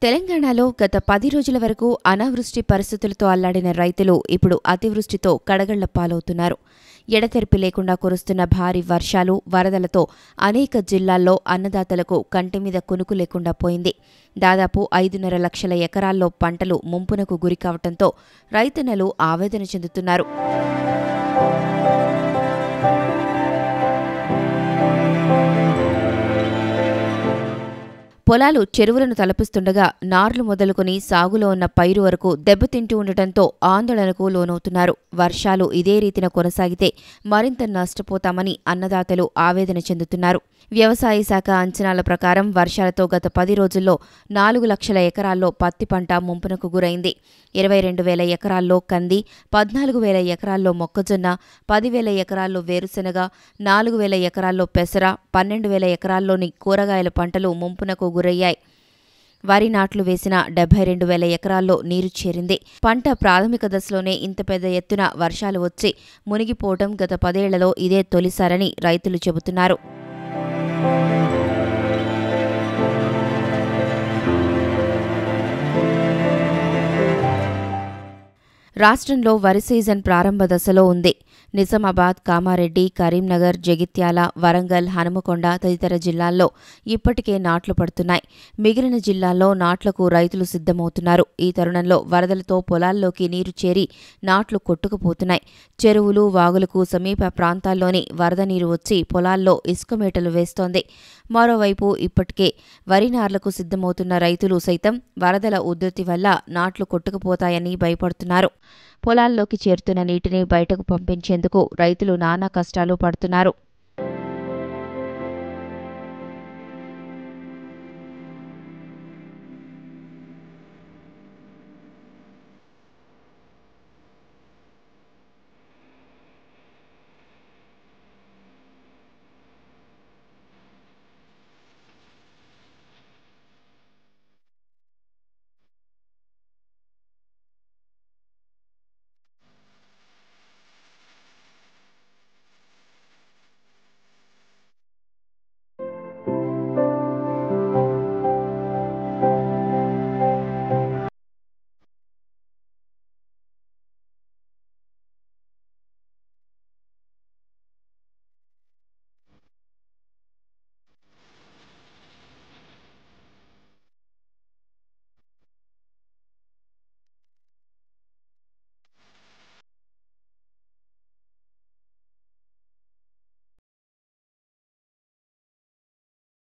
తెలంగాణలో గత 10 రోజుల వరకు అనావృష్టి పరిస్థితులతో అల్లాడిన రైతులు ఇప్పుడు అతివృష్టితో కడగళ్ల పాలవుతున్నారు. ఎడతెరిపి లేకుండా కురుస్తున్న భారీ వర్షాలు, వరదలతో అనేక జిల్లాల్లో అన్నదాతలకు కంటిమీద కునుకు లేకుండా పోయింది. దాదాపు 5.5 లక్షల ఎకరాల్లో పంటలు ముంపునకు గురికావటంతో రైతన్నలు ఆవేదన చెందుతున్నారు. పొలాలు చెరువులను తలపిస్తుండగా నార్లు మొదలుకొని సాగులో ఉన్న పైరు వరకు దెబ్బతింటూ ఉండటంతో ఆందోళనకు లోనవుతున్నారు. వర్షాలు ఇదే రీతిన కొనసాగితే మరింత నష్టపోతామని అన్నదాతలు ఆవేదన చెందుతున్నారు. వ్యవసాయ శాఖ అంచనాల ప్రకారం వర్షాలతో గత 10 రోజుల్లో 4 లక్షల ఎకరాల్లో పత్తి పంట ముంపునకు గురైంది. 22,000 ఎకరాల్లో కంది, 14,000 ఎకరాల్లో మొక్కజొన్న, 10,000 ఎకరాల్లో వేరుశెనగ, 4,000 ఎకరాల్లో పెసర, 12,000 ఎకరాల్లోని కూరగాయల పంటలు ముంపునకు గురయ్యాయి. వరి నాట్లు వేసిన 72,000 ఎకరాల్లో నీరు చేరింది. పంట ప్రాథమిక దశలోనే ఇంత పెద్ద ఎత్తున వర్షాలు వచ్చి మునిగిపోవటం గత 10 ఏళ్లలో ఇదే తొలిసారని రైతులు చెబుతున్నారు. రాష్ట్రంలో వరి సీజన్ ప్రారంభ దశలో ఉంది. నిజామాబాద్, కామారెడ్డి, కరీంనగర్, జగిత్యాల, వరంగల్, హనుమకొండ తదితర జిల్లాల్లో ఇప్పటికే నాట్లు పడుతున్నాయి. మిగిలిన జిల్లాల్లో నాట్లకు రైతులు సిద్ధమవుతున్నారు. ఈ తరుణంలో వరదలతో పొలాల్లోకి నీరు చేరి నాట్లు కొట్టుకుపోతున్నాయి. చెరువులు, వాగులకు సమీప ప్రాంతాల్లోని వరద నీరు వచ్చి పొలాల్లో ఇసుకమేటలు వేస్తోంది. మరోవైపు ఇప్పటికే వరి నార్లకు సిద్ధమవుతున్న రైతులు సైతం వరదల ఉధృతి వల్ల నాట్లు కొట్టుకుపోతాయని భయపడుతున్నారు. పొలాల్లోకి చేరుతున్న నీటిని బయటకు పంపించేందుకు రైతులు నానా కష్టాలు పడుతున్నారు.